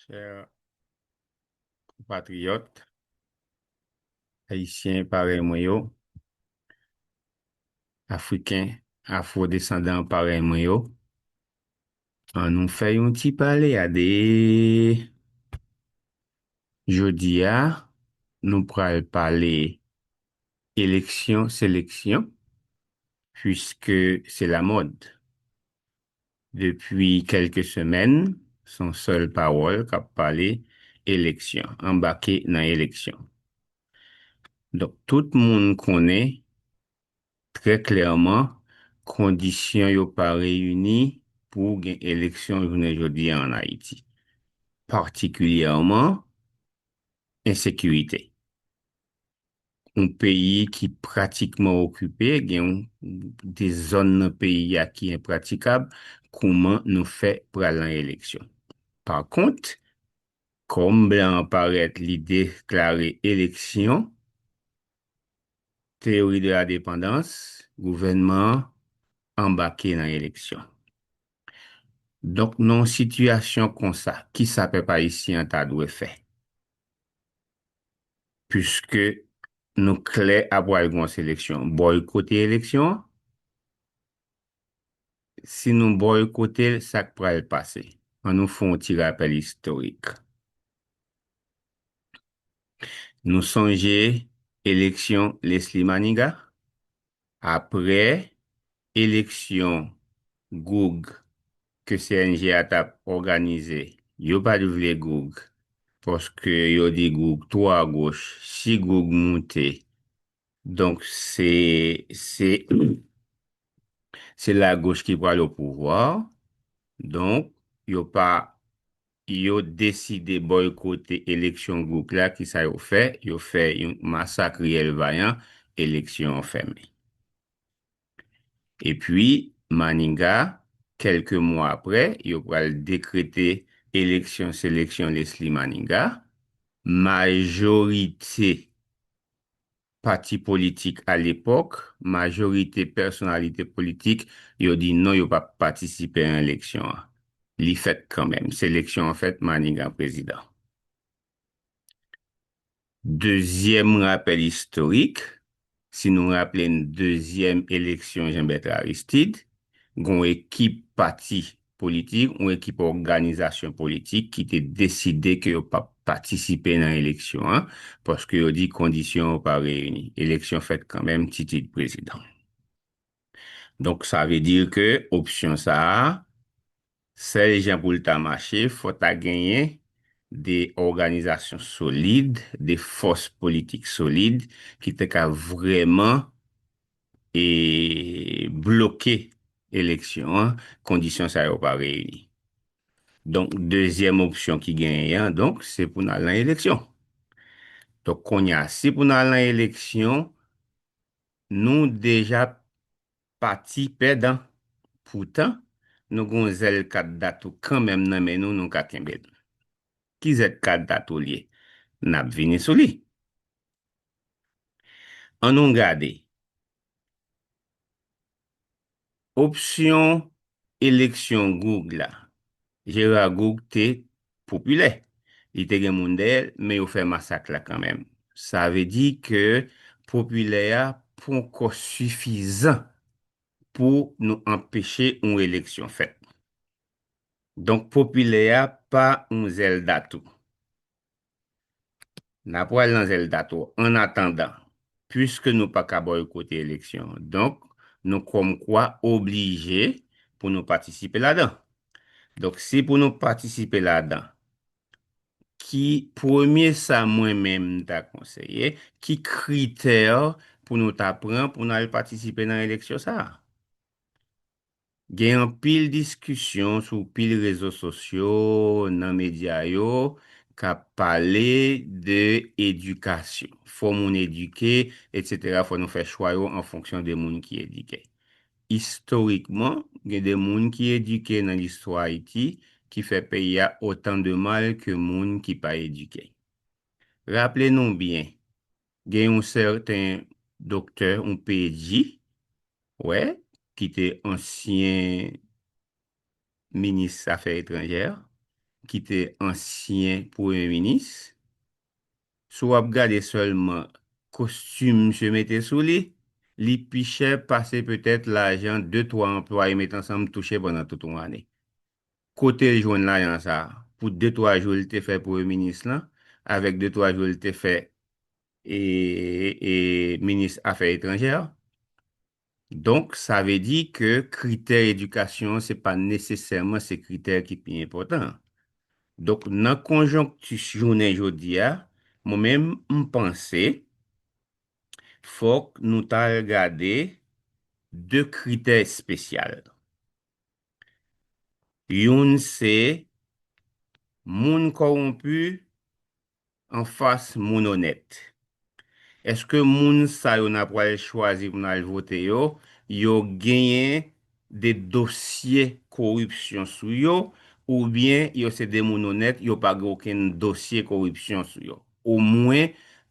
Chers compatriotes, haïtiens pareil moi yo, africains, afro-descendants pareil moi yo, on nous fait un petit parler à des jeudi a, nous pral parler élection, sélection, puisque c'est la mode. Depuis quelques semaines, son seule parole qu'a parlé élection, embarqué dans élection. Donc, tout le monde connaît très clairement, conditions yo pas réunies pour une élection journée aujourd'hui en Haïti. Particulièrement, insécurité. Un pays qui pratiquement occupé, gen des zones dans le pays qui est impraticable, comment nous fait pour aller en élection. Par contre, comme blanc apparaît l'idée déclarée élection, théorie de la dépendance, gouvernement embarqué dans l'élection. Donc, dans une situation comme ça, qui s'appelle pas ici en tas de fait? Puisque nous clés à boire une sélection, boycotter l'élection, si nous boycotter, ça pourrait le passer. On nous fait un petit rappel historique. Nous songeons élection Leslie Maniga, après élection Goug que CNG a organisé. Yo pas de vrai Goug. Parce que yo dit Goug, trois à gauche, si Goug monte. Donc, c'est la gauche qui prend le pouvoir. Donc, yo pas, yo décidé boycotter élection Goug là, qui ça yo fait? Yo fait un massacre réel vaillant, élection fermée. Et puis, Maninga, quelques mois après, yo pral décréter élection, sélection Leslie Maninga. Majorité parti politique à l'époque, majorité personnalité politique, yo dit non, yo pas participer à l'élection. Li fait quand même. Sélection en fait, Maniga président. Deuxième rappel historique, si nous rappelons une deuxième élection Jean-Bertrand Aristide, une équipe parti politique, une équipe organisation politique qui était décidé que yo pas participer dans l'élection, hein, parce que yo dit conditions pas réunies. Élection faite quand même, titre de président. Donc, ça veut dire que, option ça, c'est les gens pour le marché, faut à gagner des organisations solides, des forces politiques solides qui te ka vraiment bloquer l'élection, hein, conditions ça n'est pas réunies. Donc, deuxième option qui gagne, hein, donc, c'est pour aller à l'élection. Donc, si pour aller à l'élection, nous déjà parti perdant. Pourtant, nous avons zèle candidat quand même nan men nous ka kembe. Qui est candidat lié? N'a vini sou li. On nous gade. Option élection Google là. Gérard Google te populaire. Il te gen moun del, mais il fait massacre là quand même. Ça veut dire que populaire pas encore suffisant pour nous empêcher une élection faite. Donc populaire pas un zèle datou. N'a pas dans le dato en attendant, puisque nous pas qu'à boycotter l'élection. Donc, nous comme quoi obligés pour nous participer là-dedans. Donc, si pour nous participer là-dedans, qui premier ça moi-même t'a conseillé, qui critère pour nous t'apprendre pour nous aller participer dans l'élection ça? Gen un pile discussion sur pile réseaux sociaux, dans médias yo, qu'a parlé de éducation. Faut moun éduquer, etc. Faut nous faire choix yo en fonction des moun qui éduqués. Historiquement, il y a des moun qui éduqués dans l'histoire Haïti qui fait payer autant de mal que moun qui pas éduqués. Rappelez-nous bien, il y a un certain docteur, un PhD, ouais, qui était ancien ministre des Affaires étrangères, qui était ancien premier ministre, soit regarder seulement costume se mettait sous lui, les pichets passaient peut-être l'argent, deux, trois employés mettent ensemble touché pendant toute une année. Côté le joindre l'argent ça, pour deux, trois jours, il était fait pour le ministre là, avec deux, trois jours, il était fait et ministre Affaires étrangères. Donc, ça veut dire que critère éducation, c'est pas nécessairement ces critères qui sont importants. Donc, dans la conjoncture journée aujourd'hui, moi-même, je pensais, faut que nous t'a regardé deux critères spéciaux. Une, c'est moun corrompu en face moun honnête. Est-ce que moun sa yo n'a pas choisi pour nous voter yo gagné des dossiers corruption sur yo ou bien yo c'est des moun honnêtes, yo pas aucun dossier corruption sur yo. Au moins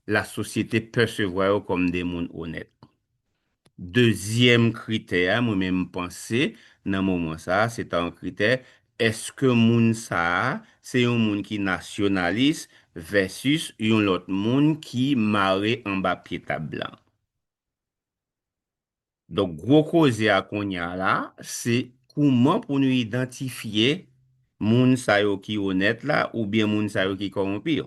la société percevoir yo comme des moun honnêtes. Deuxième critère, moi-même penser dans moment ça, c'est un critère est-ce que moun ça c'est un moun qui nationaliste versus un autre moun qui marre en bas pied à blanc. Donc gros cause à qu'on y a là, c'est comment pour nous identifier moun sa yo qui honnête là ou bien moun sa yo qui corrompu.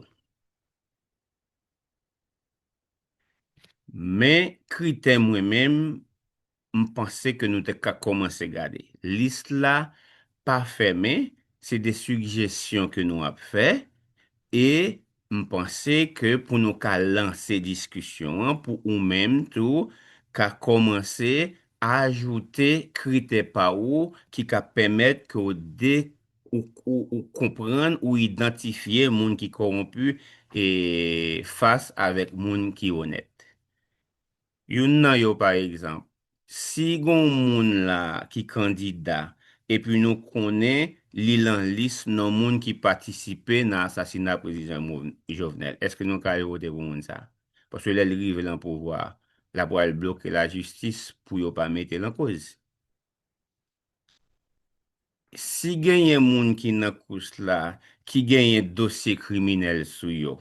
Mais critère moi-même m'pensais que nous t'es qu'à commencer à regarder. Liste là, pas fermée, c'est des suggestions que nous avons fait et m'pensais que pour nous qu'à lancer discussion, hein, pour ou même tout, qu'à commencer à ajouter critères par où qui qu'à permettre que ou comprendre ou identifier moun qui corrompu et face avec moun qui honnête. Yon nan yo par exemple, si gon moun la ki kandida, epi nou konen li lan lis nan moun ki patisipe nan asasina prezident Jovenel, eske nou ka yo vote pou moun sa? Paske lè li rive lan pouvoir, la pou el bloke la justis pou yo pa mette lan koz. Si genye moun ki nan kous la, ki genye dosye kriminel sou yo,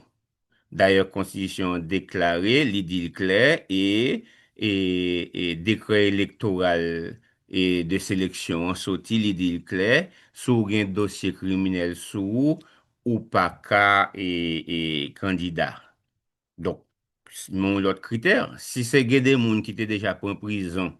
d'ailleurs, Constitution déclarée, l'idée clair et décret électoral et de sélection sorti l'idée clair sur un dossier criminel sous ou pas cas et candidat. Donc, mon autre critère, si c'est des gens qui étaient déjà pris en prison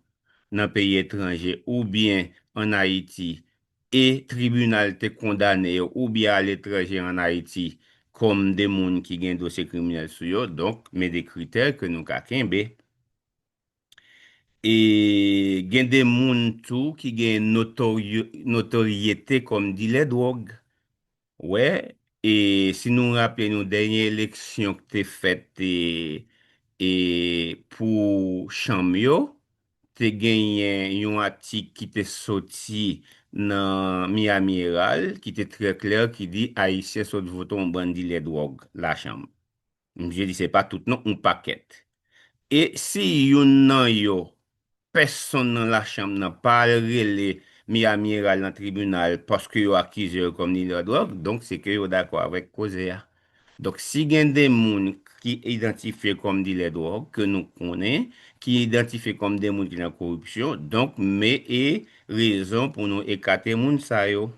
dans un pays étranger ou bien en Haïti et tribunal te condamné ou bien à l'étranger en Haïti comme des gens qui ont un dossier criminel sur eux, donc, mais des critères que nous avons. Et il y a des gens tout qui ont une notoriété comme dit les drogues. Ouais, et si nous rappelons nos dernières élections que tu faites et pour Chambio, tu gagné un article qui t'est sorti dans Miami Herald qui était très clair qui dit Haïtien saute voter on bandit les drogues, la chambre. Je dis c'est pas tout non, un paquet. Et si yon nan yo, personne dans la chambre n'a pas relé Miami Herald dans le tribunal parce que yo accusé yo comme ni de drogue, donc c'est que yo d'accord avec cause ya. Donc si gen des moun qui identifié comme di les drogues que nous connaissons, qui identifié comme des moun qui dans corruption, donc mais et raison pour nous écarter moun sa yo.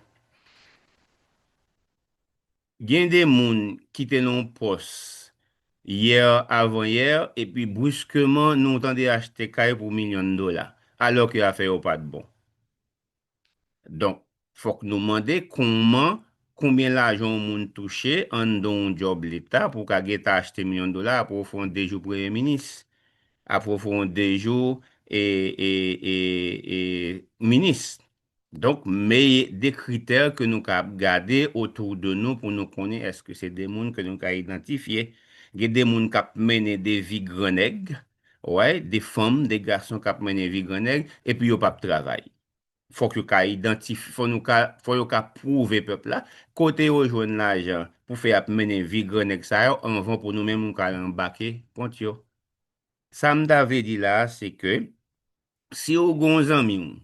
Gen des moun qui te non poste hier avant-hier et puis brusquement nous entendons acheter caille pour millions de dollars alors que l'affaire n'est pas de bon. Donc, faut que nous demandions combien l'argent moun touché en don job l'État pour qu'elle acheter millions de dollars pour faire des jours premier ministre, approfondir des jours et ministre. Donc, mais des critères que nous avons gardés autour de nous pour nous connaître est-ce que c'est des gens que nous avons identifiés. Il y a des gens qui ont mené des vies grenègues, ouais, des femmes, des garçons qui ont mené des vies grenègues, et puis ils n'ont pas de travail. Faut que nous identifier, faut que prouver peuple là, côté rejoindre l'argent pour faire mener vie grenègue ça, on va pour nous-mêmes nous embarquer, compte yo. Ça m'avait dit là, c'est que si vous avez un ami,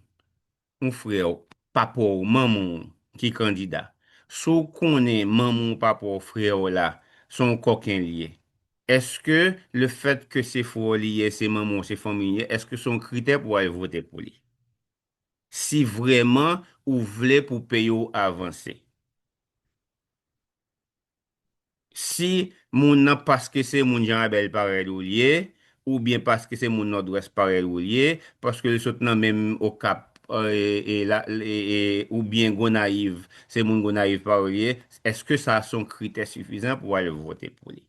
un frère, papa ou maman qui est candidat, sou konen maman ou papa ou frère ou là, son coquin lié. Est-ce que le fait que c'est faux lié, c'est maman, c'est famille, est-ce que son critère pour aller voter pour lui? Si vraiment ou voulez pour payer ou avancer. Si moun nan paske se moun Jean Abel parel ou liye, ou bien paske se moun Nord-Ouest parel ou liye, paske le sot nan menm o kap, ou bien Gonaïve, se moun Gonaïve parel liye, eske sa son kriter suffizant pou ale vote pou li?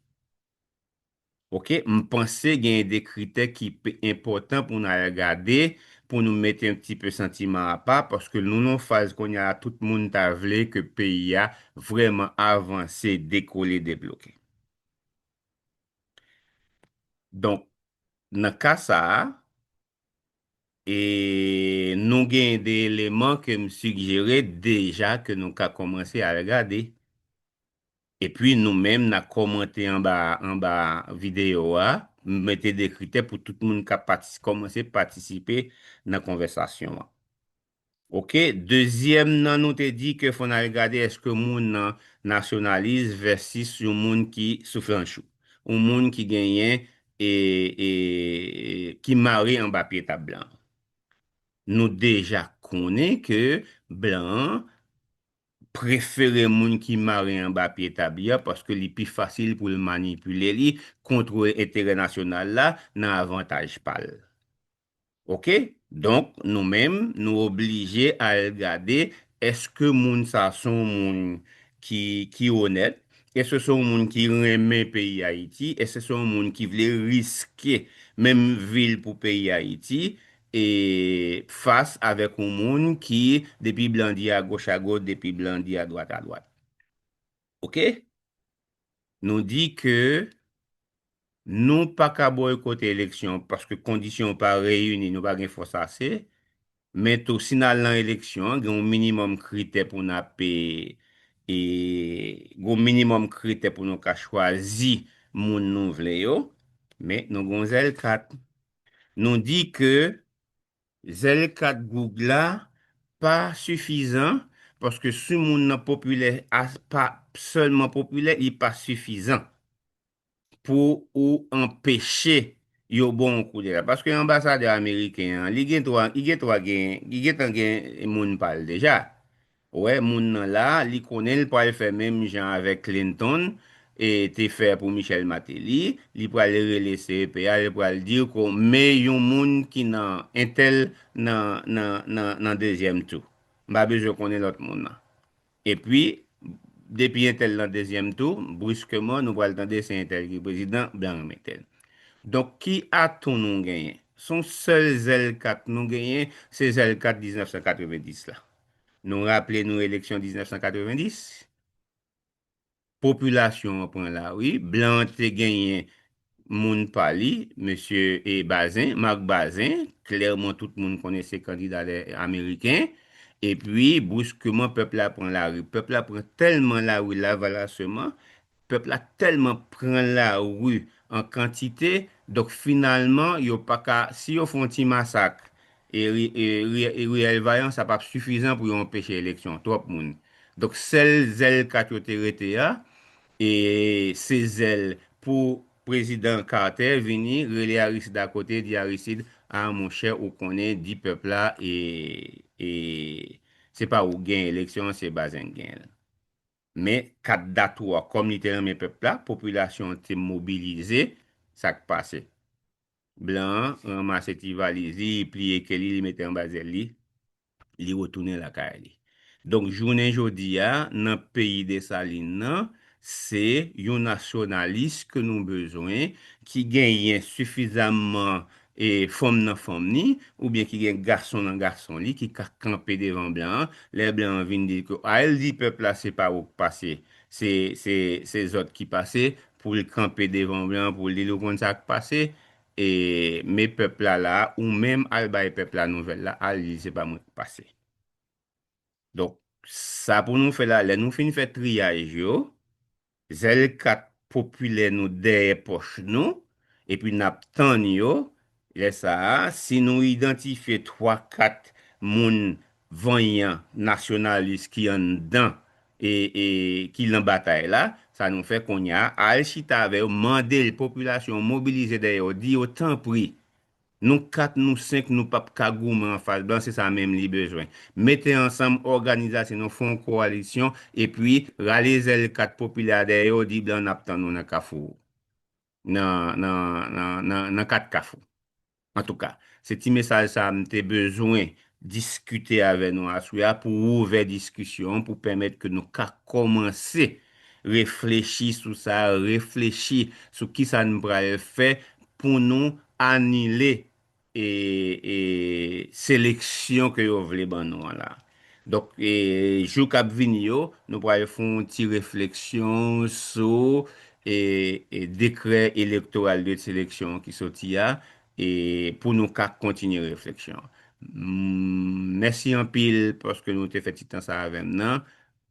Ok, m'pense gen de kriter ki important pou nou ale gade, pou nou mette un petit peu sentiment a pa, paske nou non faz kon ya tout moun ta vle ke peyi ya vreman avanse, dekole, debloke. Donk, nan ka sa, nou gen de eleman ke m sugjere deja ke nou ka komanse a regade. E pi nou menm na komante an ba video a, mette de kriter pou tout moun ka komanse patisipe nan konversasyon a. Ok, dezyem nan nou te di ke fon a regade eske moun nan nasyonalize versus yon moun ki soufranchou. Yon moun ki genyen ki mari an ba pieta blan. Nou deja konen ke blan prefere moun ki mari an ba pieta blan paske li pi fasil pou l manipule li kontro etere nasyonal la nan avantaj pal. Ok? Donk nou menm nou oblije a gade eske moun sa son moun ki honet, eske son moun ki reme peyi Haiti, eske son moun ki vle riske menm vil pou peyi Haiti, e fase avek un moun ki depi blandi a goch a goch, depi blandi a doat a doat. Ok? Nou di ke nou pa ka boykote eleksyon paske kondisyon pa reyuni, nou pa gen fos ase, men tou sinal nan eleksyon, gen un minimum kriter pou na pe, gen minimum kriter pou nou ka chwazi moun nou vle yo, men nou gon zel kat. Nou di ke zel kat gougla pa sufizan, paske sou moun nan popüler, pa seulement popüler, li pa sufizan pou ou empèche yo bon kou de la. Paske ambasade Ameriken, li gen tan gen moun pal deja. Ouè, moun nan la, li konen l pal fè mèm jan avèk Clinton, et te fè pou Michel Martelly, li pal rele CEPA, li pal dir kon me yon moun ki nan entel nan dezyem tou. Mba bezo konen lot moun nan. Et puis, depi entel nan dezyem tou, bruskeman nou pal tande se entel ki prezident blan metel. Donk ki atou nou genyen? Son sel zel kat nou genyen, se zel kat 1990 la. Nou rappele nou eleksyon 1990? Populasyon pran la, oui. Blan te genyen moun pali, Monsieur Bazin, Marc Bazin, klerman tout moun kone se kandida Ameriken, et puis, bruskeman, pepl la pran la rue. Pepl la pran telman la rue, la vala seman, pepl la telman pran la rue en kantite, dok finalman, yo pa ka, si yo fon ti masak, Riel Vaillant, sa pa suffizant pou yo empèche eleksyon, trop moun. Dok sel zel kat yo te rete ya, e se zel pou prezident Carter vini, rele Aristide da kote, di Aristide, a mon chè ou konen di pepla, se pa ou gen eleksyon, se bazen gen. Men, kat datwa, kom literan men pepla, populasyon te mobilize, sak pase. Blan, ramase ti valizi, pliye ke li mette an bazel li wotounen la ka li. Donk, jounen jodi ya, nan peyi de Salin nan, se yon nasyonalist ke nou bezwen, ki genyen sufizamman fom nan fom ni, ou bien ki gen garson nan garson li, ki ka kampe devan blan, le blan vin di ko, a el di pepla se pa wok pase, se zot ki pase, pou li kampe devan blan, pou li lo kon sak pase, me pepla la, ou menm al bay pepla nouvel la, al li se pa mwen pase. Donk, sa pou nou fe la, le nou fin fe triyaj yo, zel kat popule nou deye poch nou, epi nap tan yo, le sa, si nou identifiye 3-4 moun vanyan nasyonalist ki an dan et qui l'en bataille là, ça nous fait qu'on y a al chita avec demander la population mobilisée d'ailleurs, dit autant prix. Nous quatre, nous cinq, nous pas kagoumen en face blanc, c'est ça même les besoins. Mettez ensemble, organisation, nous font coalition, et puis, râlez les quatre populaires derrière, dit blanc, n'attend nous dans Kafou. Dans quatre Kafou. En tout cas, ce petit message, ça m'était besoin discuter avec nous à souhait pour ouvrir discussion, pour permettre que nous qu'à commencer réfléchir sur ça, réfléchir sur qui ça nous pourrait faire pour nous annuler et sélection que vous voulez ban nous là. Donc, jour cap vini yo, nous pourrons faire une petite réflexion sur et décret électoral de sélection qui sorti là et pour nous qu'à continuer réflexion. Merci en pile parce que nous t'ai fait petit temps ça avec nous.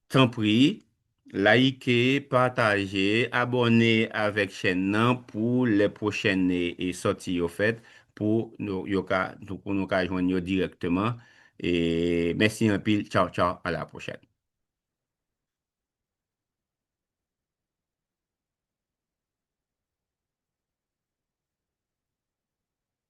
Tant pis, likez, partagez, abonnez avec chaîne nan pour les prochaines et sorties au fait pour nous pour nous joindre directement et merci en pile. Ciao ciao à la prochaine.